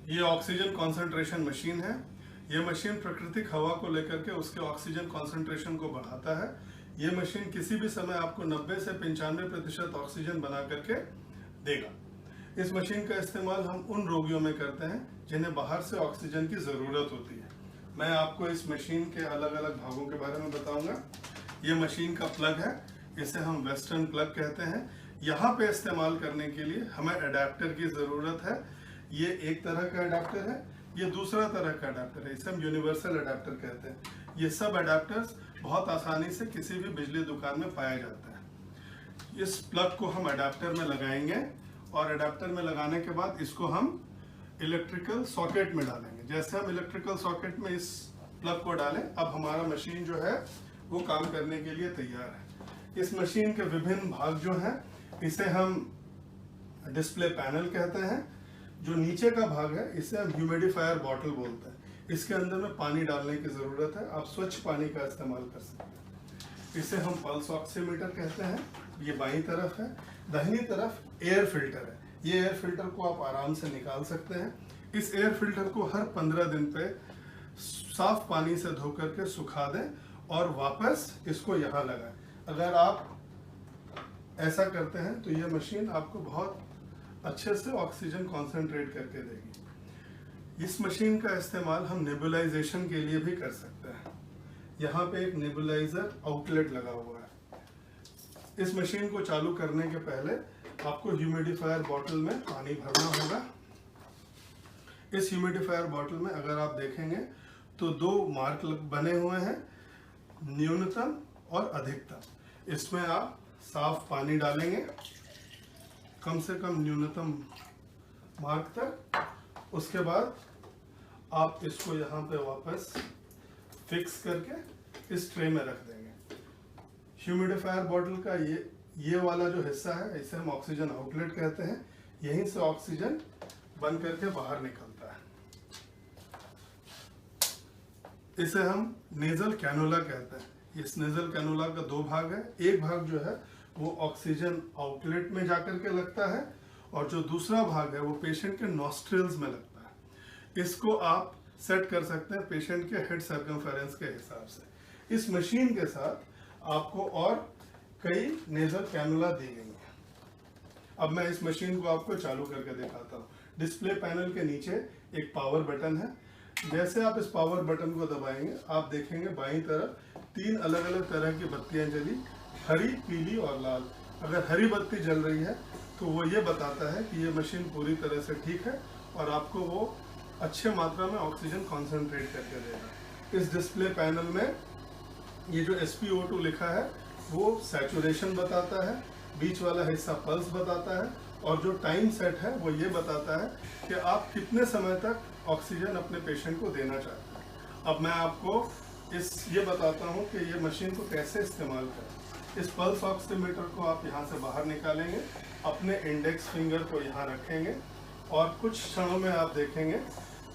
ये oxygen concentration machine है। ये मशीन प्राकृतिक हवा को लेकर के उसके ऑक्सीजन कॉन्सेंट्रेशन को बढ़ाता है। ये मशीन किसी भी समय आपको 90 से 95% ऑक्सीजन बना करके देगा। इस मशीन का इस्तेमाल हम उन रोगियों में करते हैं जिन्हें बाहर से ऑक्सीजन की ज़रूरत होती है। मैं आपको इस मशीन के अलग अलग भागों के बारे में बताऊंगा। ये मशीन का प्लग है, इसे हम वेस्टर्न प्लग कहते हैं। यहाँ पे इस्तेमाल करने के लिए हमें अडेप्टर की ज़रूरत है। ये एक तरह का अडेप्टर है, ये दूसरा तरह का अडेप्टर है, इसे हम यूनिवर्सल अडेप्टर कहते हैं। ये सब अडेप्टर्स बहुत आसानी से किसी भी बिजली दुकान में पाया जाता है। इस प्लग को हम अडेप्टर में लगाएंगे और अडेप्टर में लगाने के बाद इसको हम इलेक्ट्रिकल सॉकेट में डालेंगे। जैसे हम इलेक्ट्रिकल सॉकेट में इस प्लग को डालें, अब हमारा मशीन जो है वो काम करने के लिए तैयार है। इस मशीन के विभिन्न भाग जो हैं, इसे हम डिस्प्ले पैनल कहते हैं। जो नीचे का भाग है इसे हम ह्यूमिडिफायर बॉटल बोलते हैं। इसके अंदर में पानी डालने की ज़रूरत है, आप स्वच्छ पानी का इस्तेमाल कर सकते हैं। इसे हम पल्स ऑक्सीमीटर कहते हैं। ये बाईं तरफ है। दाहिनी तरफ एयर फिल्टर है। ये एयर फिल्टर को आप आराम से निकाल सकते हैं। इस एयर फिल्टर को हर 15 दिन पे साफ पानी से धो करके सुखा दें और वापस इसको यहाँ लगाएं। अगर आप ऐसा करते हैं तो ये मशीन आपको बहुत अच्छे से ऑक्सीजन कॉन्सेंट्रेट करके देगी। इस मशीन का इस्तेमाल हम नेबुलाइजेशन के लिए भी कर सकते हैं। यहाँ पे एक नेबुलाइजर आउटलेट लगा हुआ है। इस मशीन को चालू करने के पहले आपको ह्यूमिडिफायर बॉटल में पानी भरना होगा। इस ह्यूमिडिफायर बॉटल में अगर आप देखेंगे तो 2 मार्क बने हुए हैं, न्यूनतम और अधिकतम। इसमें आप साफ पानी डालेंगे कम से कम न्यूनतम मार्क तक। उसके बाद आप इसको यहाँ पे वापस फिक्स करके इस ट्रे में रख देंगे। ह्यूमिडिफायर बॉटल का ये वाला जो हिस्सा है इसे हम ऑक्सीजन आउटलेट कहते हैं। यहीं से ऑक्सीजन बन करके बाहर निकलता है। इसे हम नेजल कैनुला कहते हैं। इस नेजल कैनुला का 2 भाग है। एक भाग जो है वो ऑक्सीजन आउटलेट में जाकर के लगता है और जो दूसरा भाग है वो पेशेंट के नॉस्ट्रिल्स में लगता है। इसको आप सेट कर सकते हैं पेशेंट के हेड सर्कमफेरेंस के हिसाब से। इस मशीन के साथ आपको और कई नेजल कैनुला दी गई हैं। अब मैं इस मशीन को आपको चालू करके दिखाता हूँ। डिस्प्ले पैनल के नीचे एक पावर बटन है। जैसे आप इस पावर बटन को दबाएंगे आप देखेंगे बाईं तरफ 3 अलग अलग तरह की बत्तियां जली, हरी, पीली और लाल। अगर हरी बत्ती जल रही है तो वो ये बताता है कि ये मशीन पूरी तरह से ठीक है और आपको वो अच्छे मात्रा में ऑक्सीजन कॉन्सेंट्रेट करके देगा। इस डिस्प्ले पैनल में ये जो SpO2 लिखा है वो सैचुरेशन बताता है, बीच वाला हिस्सा पल्स बताता है और जो टाइम सेट है वो ये बताता है कि आप कितने समय तक ऑक्सीजन अपने पेशेंट को देना चाहते हैं। अब मैं आपको ये बताता हूँ कि ये मशीन को कैसे इस्तेमाल करें। इस पल्स ऑक्सीमीटर को आप यहाँ से बाहर निकालेंगे, अपने इंडेक्स फिंगर को यहाँ रखेंगे और कुछ क्षणों में आप देखेंगे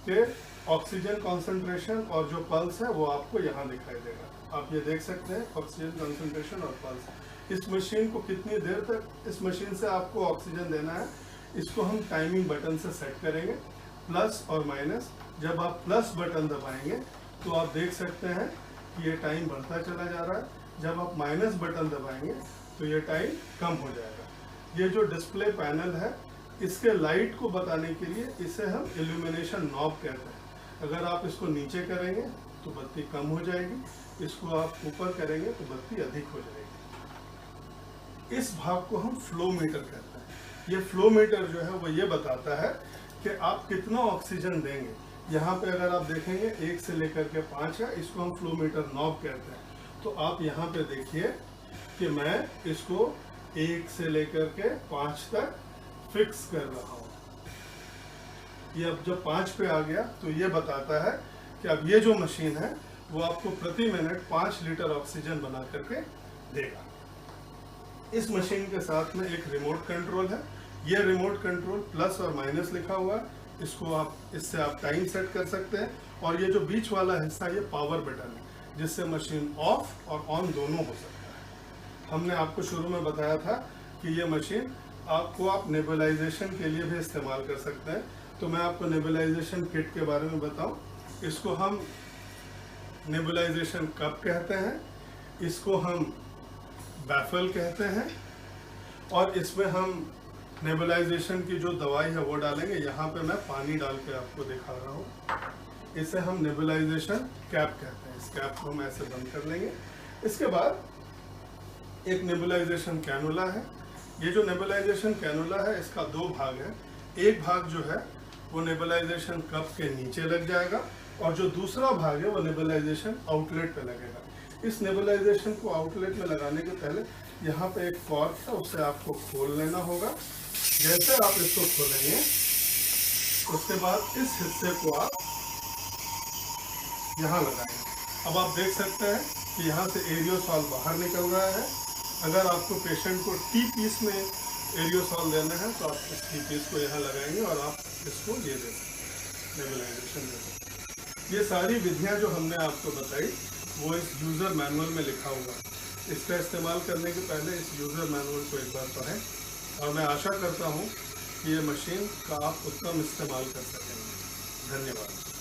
कि ऑक्सीजन कॉन्सेंट्रेशन और जो पल्स है वो आपको यहाँ दिखाई देगा। आप ये देख सकते हैं ऑक्सीजन कॉन्सेंट्रेशन और पल्स। इस मशीन को कितनी देर तक इस मशीन से आपको ऑक्सीजन देना है इसको हम टाइमिंग बटन से सेट करेंगे, प्लस और माइनस। जब आप प्लस बटन दबाएंगे तो आप देख सकते हैं कि ये टाइम बढ़ता चला जा रहा है। जब आप माइनस बटन दबाएंगे तो ये टाइम कम हो जाएगा। ये जो डिस्प्ले पैनल है इसके लाइट को बताने के लिए इसे हम इल्यूमिनेशन नॉब कहते हैं। अगर आप इसको नीचे करेंगे तो बत्ती कम हो जाएगी, इसको आप ऊपर करेंगे तो बत्ती अधिक हो जाएगी। इस भाग को हम फ्लो मीटर कहते हैं। ये फ्लो मीटर जो है वो ये बताता है कि आप कितना ऑक्सीजन देंगे। यहाँ पे अगर आप देखेंगे 1 से लेकर के 5 है, इसको हम फ्लो मीटर नॉब कहते हैं। तो आप यहाँ पे देखिए कि मैं इसको 1 से लेकर के 5 तक फिक्स कर रहा हूँ। ये अब जब 5 पे आ गया तो ये बताता है कि अब ये जो मशीन है वो आपको प्रति मिनट 5 लीटर ऑक्सीजन बना करके देगा। इस मशीन के साथ में एक रिमोट कंट्रोल है। ये रिमोट कंट्रोल प्लस और माइनस लिखा हुआ है, इससे आप टाइम सेट कर सकते हैं। और ये जो बीच वाला हिस्सा ये पावर बटन है जिससे मशीन ऑफ और ऑन दोनों हो सकता है। हमने आपको शुरू में बताया था कि ये मशीन आप नेबुलाइजेशन के लिए भी इस्तेमाल कर सकते हैं। तो मैं आपको नेबुलाइजेशन किट के बारे में बताऊं। इसको हम नेबुलाइजेशन कप कहते हैं, इसको हम बैफल कहते हैं, और इसमें हम नेबुलाइजेशन की जो दवाई है वो डालेंगे। यहाँ पे मैं पानी डाल के आपको दिखा रहा हूँ। इसे हम नेबुलाइजेशन कैप कहते हैं। इस कैप को हम ऐसे बंद कर लेंगे। इसके बाद एक नेबुलाइजेशन कैनुला है। ये जो नेबुलाइजेशन कैनुला है इसका दो भाग है। एक भाग जो है वो नेबुलाइजेशन कप के नीचे लग जाएगा, और जो दूसरा भाग है वो नेबुलाइजेशन आउटलेट पे लगेगा। इस नेबुलाइजेशन को आउटलेट में लगाने के पहले यहाँ पे एक कॉर्क है, उससे आपको खोल लेना होगा। जैसे आप इसको खोलेंगे उसके बाद इस हिस्से को आप यहाँ लगाएंगे। अब आप देख सकते हैं कि यहाँ से एरियोसॉल बाहर निकल रहा है। अगर आपको पेशेंट को टी पीस में एरियोसॉल देना है तो आप इस टी पीस को यहाँ लगाएंगे और आप इसको ये दे सकते हैं, नेबुलाइजेशन दे सकते हैं। ये सारी विधियाँ जो हमने आपको बताई वो इस यूज़र मैनुअल में लिखा हुआ है। इसका इस्तेमाल करने के पहले इस यूज़र मैनुअल को एक बार पढ़ें, और मैं आशा करता हूँ कि ये मशीन का आप उत्तम इस्तेमाल कर सकेंगे। धन्यवाद।